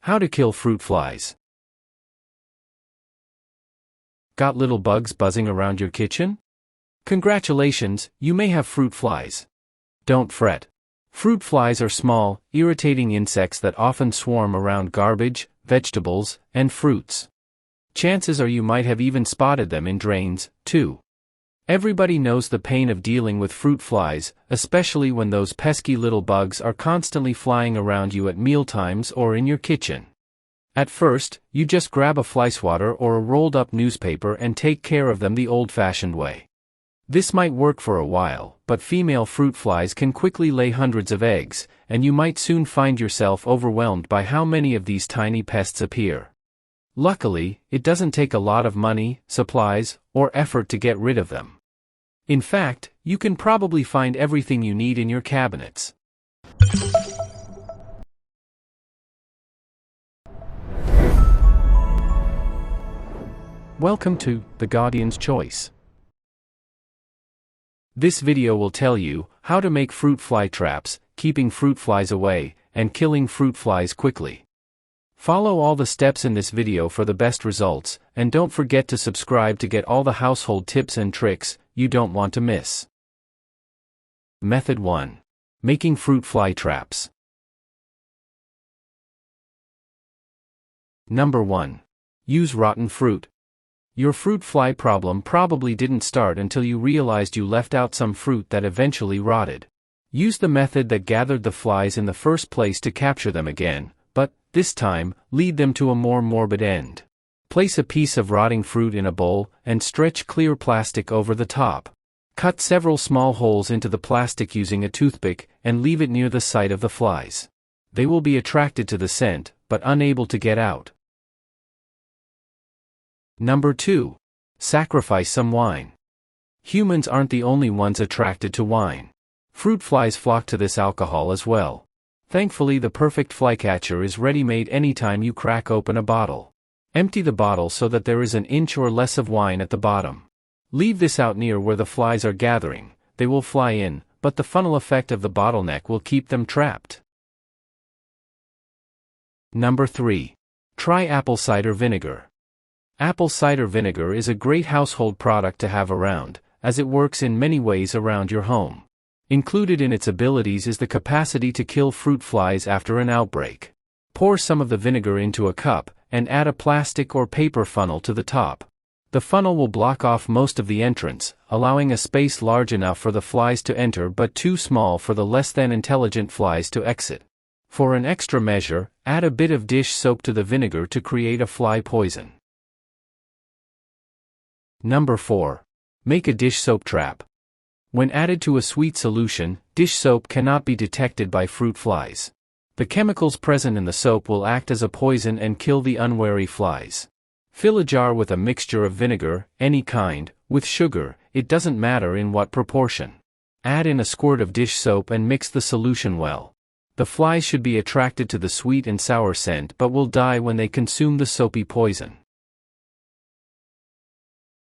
How to kill fruit flies. Got little bugs buzzing around your kitchen? Congratulations, you may have fruit flies. Don't fret. Fruit flies are small, irritating insects that often swarm around garbage, vegetables, and fruits. Chances are you might have even spotted them in drains, too. Everybody knows the pain of dealing with fruit flies, especially when those pesky little bugs are constantly flying around you at mealtimes or in your kitchen. At first, you just grab a fly swatter or a rolled-up newspaper and take care of them the old-fashioned way. This might work for a while, but female fruit flies can quickly lay hundreds of eggs, and you might soon find yourself overwhelmed by how many of these tiny pests appear. Luckily, it doesn't take a lot of money, supplies, or effort to get rid of them. In fact, you can probably find everything you need in your cabinets. Welcome to The Guardian's Choice. This video will tell you how to make fruit fly traps, keeping fruit flies away, and killing fruit flies quickly. Follow all the steps in this video for the best results, and don't forget to subscribe to get all the household tips and tricks you don't want to miss. Method 1. Making fruit fly traps. Number 1. Use rotten fruit. Your fruit fly problem probably didn't start until you realized you left out some fruit that eventually rotted. Use the method that gathered the flies in the first place to capture them again, but, this time, lead them to a more morbid end. Place a piece of rotting fruit in a bowl, and stretch clear plastic over the top. Cut several small holes into the plastic using a toothpick, and leave it near the site of the flies. They will be attracted to the scent, but unable to get out. Number 2. Sacrifice some wine. Humans aren't the only ones attracted to wine. Fruit flies flock to this alcohol as well. Thankfully, the perfect flycatcher is ready-made anytime you crack open a bottle. Empty the bottle so that there is an inch or less of wine at the bottom. Leave this out near where the flies are gathering. They will fly in, but the funnel effect of the bottleneck will keep them trapped. Number 3. Try apple cider vinegar. Apple cider vinegar is a great household product to have around, as it works in many ways around your home. Included in its abilities is the capacity to kill fruit flies after an outbreak. Pour some of the vinegar into a cup, and add a plastic or paper funnel to the top. The funnel will block off most of the entrance, allowing a space large enough for the flies to enter but too small for the less than intelligent flies to exit. For an extra measure, add a bit of dish soap to the vinegar to create a fly poison. Number 4. Make a dish soap trap. When added to a sweet solution, dish soap cannot be detected by fruit flies. The chemicals present in the soap will act as a poison and kill the unwary flies. Fill a jar with a mixture of vinegar, any kind, with sugar, it doesn't matter in what proportion. Add in a squirt of dish soap and mix the solution well. The flies should be attracted to the sweet and sour scent but will die when they consume the soapy poison.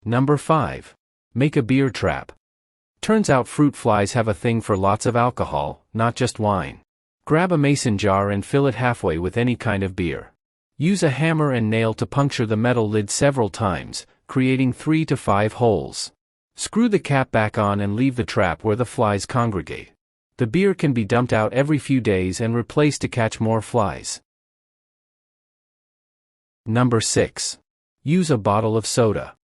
Number 5. Make a beer trap. Turns out fruit flies have a thing for lots of alcohol, not just wine. Grab a mason jar and fill it halfway with any kind of beer. Use a hammer and nail to puncture the metal lid several times, creating 3 to 5 holes. Screw the cap back on and leave the trap where the flies congregate. The beer can be dumped out every few days and replaced to catch more flies. Number 6. Use a bottle of soda.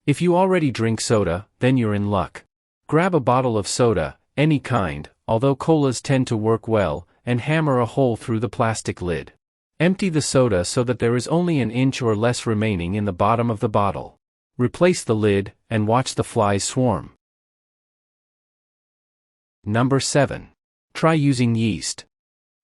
If you already drink soda, then you're in luck. Grab a bottle of soda, any kind, although colas tend to work well, and hammer a hole through the plastic lid. Empty the soda so that there is only an inch or less remaining in the bottom of the bottle. Replace the lid, and watch the flies swarm. Number 7. Try using yeast.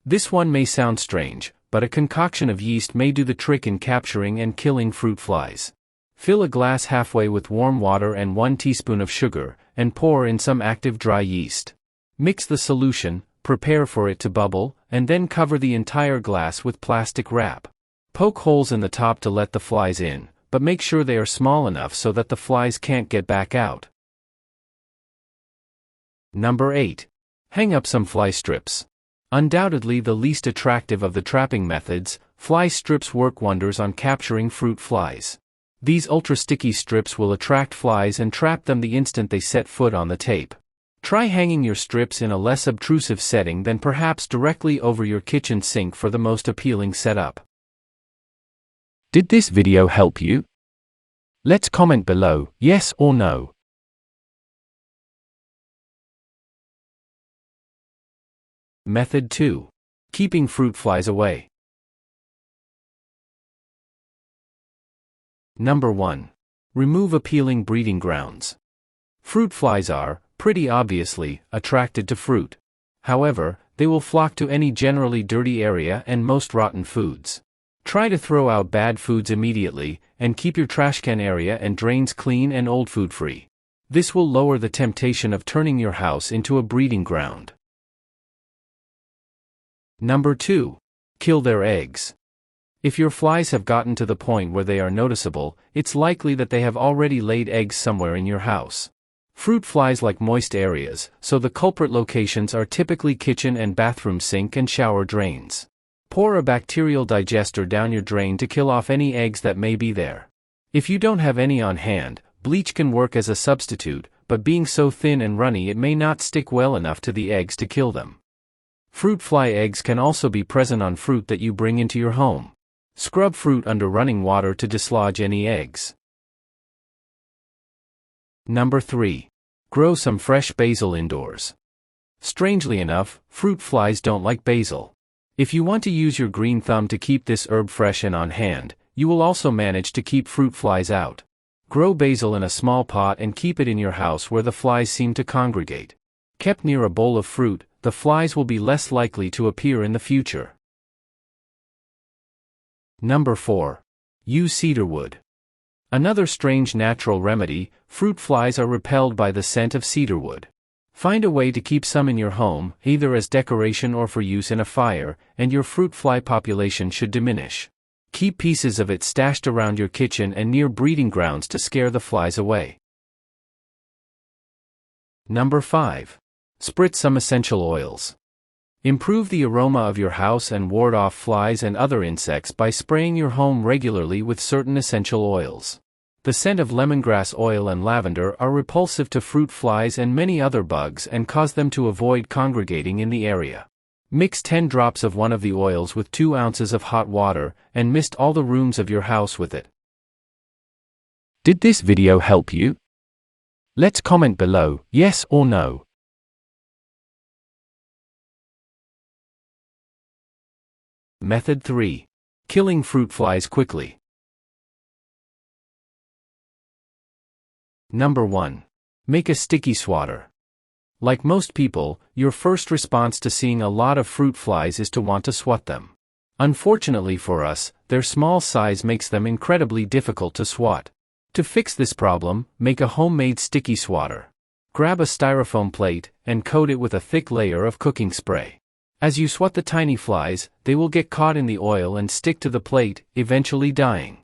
This one may sound strange, but a concoction of yeast may do the trick in capturing and killing fruit flies. Fill a glass halfway with warm water and 1 teaspoon of sugar, and pour in some active dry yeast. Mix the solution, prepare for it to bubble, and then cover the entire glass with plastic wrap. Poke holes in the top to let the flies in, but make sure they are small enough so that the flies can't get back out. Number 8. Hang up some fly strips. Undoubtedly the least attractive of the trapping methods, fly strips work wonders on capturing fruit flies. These ultra-sticky strips will attract flies and trap them the instant they set foot on the tape. Try hanging your strips in a less obtrusive setting than perhaps directly over your kitchen sink for the most appealing setup. Did this video help you? Let's comment below, yes or no. Method 2. Keeping fruit flies away. Number 1. Remove appealing breeding grounds. Fruit flies are, pretty obviously, attracted to fruit. However, they will flock to any generally dirty area and most rotten foods. Try to throw out bad foods immediately, and keep your trash can area and drains clean and old food free. This will lower the temptation of turning your house into a breeding ground. Number 2. Kill their eggs. If your flies have gotten to the point where they are noticeable, it's likely that they have already laid eggs somewhere in your house. Fruit flies like moist areas, so the culprit locations are typically kitchen and bathroom sink and shower drains. Pour a bacterial digester down your drain to kill off any eggs that may be there. If you don't have any on hand, bleach can work as a substitute, but being so thin and runny it may not stick well enough to the eggs to kill them. Fruit fly eggs can also be present on fruit that you bring into your home. Scrub fruit under running water to dislodge any eggs. Number 3. Grow some fresh basil indoors. Strangely enough, fruit flies don't like basil. If you want to use your green thumb to keep this herb fresh and on hand, you will also manage to keep fruit flies out. Grow basil in a small pot and keep it in your house where the flies seem to congregate. Kept near a bowl of fruit, the flies will be less likely to appear in the future. Number 4. Use cedarwood. Another strange natural remedy, fruit flies are repelled by the scent of cedarwood. Find a way to keep some in your home, either as decoration or for use in a fire, and your fruit fly population should diminish. Keep pieces of it stashed around your kitchen and near breeding grounds to scare the flies away. Number 5. Spritz some essential oils. Improve the aroma of your house and ward off flies and other insects by spraying your home regularly with certain essential oils. The scent of lemongrass oil and lavender are repulsive to fruit flies and many other bugs and cause them to avoid congregating in the area. Mix 10 drops of one of the oils with 2 ounces of hot water and mist all the rooms of your house with it. Did this video help you? Let's comment below, yes or no. Method 3. Killing fruit flies quickly. Number 1. Make a sticky swatter. Like most people, your first response to seeing a lot of fruit flies is to want to swat them. Unfortunately for us, their small size makes them incredibly difficult to swat. To fix this problem, make a homemade sticky swatter. Grab a styrofoam plate and coat it with a thick layer of cooking spray. As you swat the tiny flies, they will get caught in the oil and stick to the plate, eventually dying.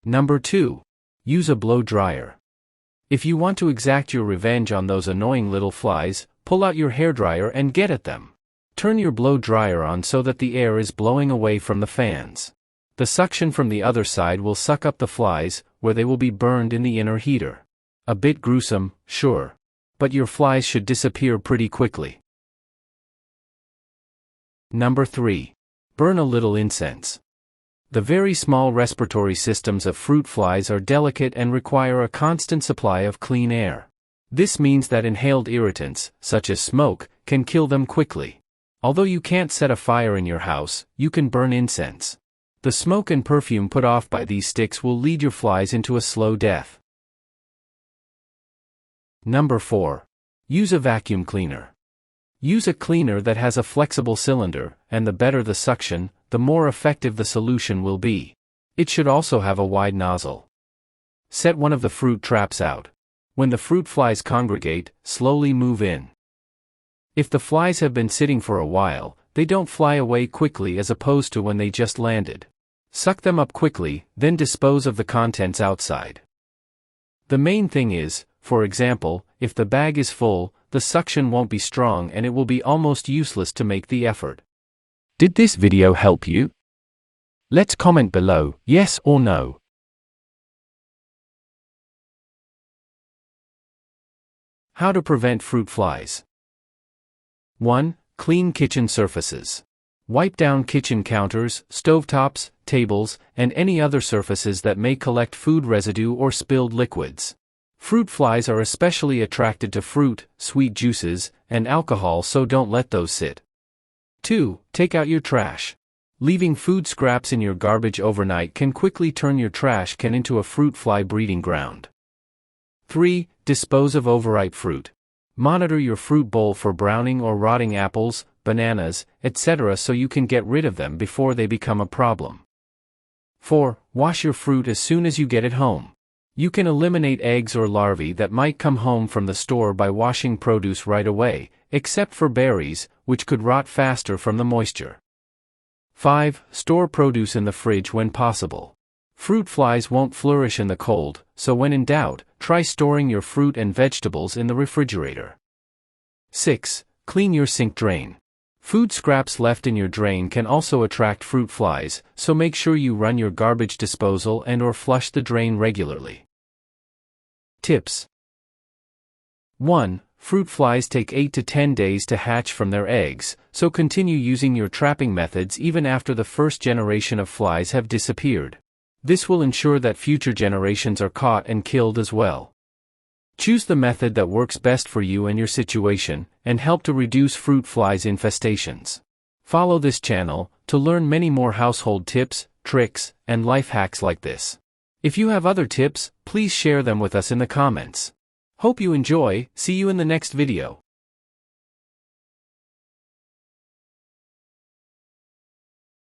Number 2. Use a blow dryer. If you want to exact your revenge on those annoying little flies, pull out your hairdryer and get at them. Turn your blow dryer on so that the air is blowing away from the fans. The suction from the other side will suck up the flies, where they will be burned in the inner heater. A bit gruesome, sure. But your flies should disappear pretty quickly. Number 3. Burn a little incense. The very small respiratory systems of fruit flies are delicate and require a constant supply of clean air. This means that inhaled irritants, such as smoke, can kill them quickly. Although you can't set a fire in your house, you can burn incense. The smoke and perfume put off by these sticks will lead your flies into a slow death. Number 4. Use a vacuum cleaner. Use a cleaner that has a flexible cylinder, and the better the suction, the more effective the solution will be. It should also have a wide nozzle. Set one of the fruit traps out. When the fruit flies congregate, slowly move in. If the flies have been sitting for a while, they don't fly away quickly as opposed to when they just landed. Suck them up quickly, then dispose of the contents outside. The main thing is, for example, if the bag is full, the suction won't be strong and it will be almost useless to make the effort. Did this video help you? Let's comment below, yes or no. How to prevent fruit flies. 1. Clean kitchen surfaces. Wipe down kitchen counters, stovetops, tables, and any other surfaces that may collect food residue or spilled liquids. Fruit flies are especially attracted to fruit, sweet juices, and alcohol, so don't let those sit. 2. Take out your trash. Leaving food scraps in your garbage overnight can quickly turn your trash can into a fruit fly breeding ground. 3. Dispose of overripe fruit. Monitor your fruit bowl for browning or rotting apples, bananas, etc. so you can get rid of them before they become a problem. 4. Wash your fruit as soon as you get it home. You can eliminate eggs or larvae that might come home from the store by washing produce right away, except for berries, which could rot faster from the moisture. 5. Store produce in the fridge when possible. Fruit flies won't flourish in the cold, so when in doubt, try storing your fruit and vegetables in the refrigerator. 6. Clean your sink drain. Food scraps left in your drain can also attract fruit flies, so make sure you run your garbage disposal and/or flush the drain regularly. Tips. 1. Fruit flies take 8 to 10 days to hatch from their eggs, so continue using your trapping methods even after the first generation of flies have disappeared. This will ensure that future generations are caught and killed as well. Choose the method that works best for you and your situation, and help to reduce fruit flies infestations. Follow this channel to learn many more household tips, tricks, and life hacks like this. If you have other tips, please share them with us in the comments. Hope you enjoy. See you in the next video.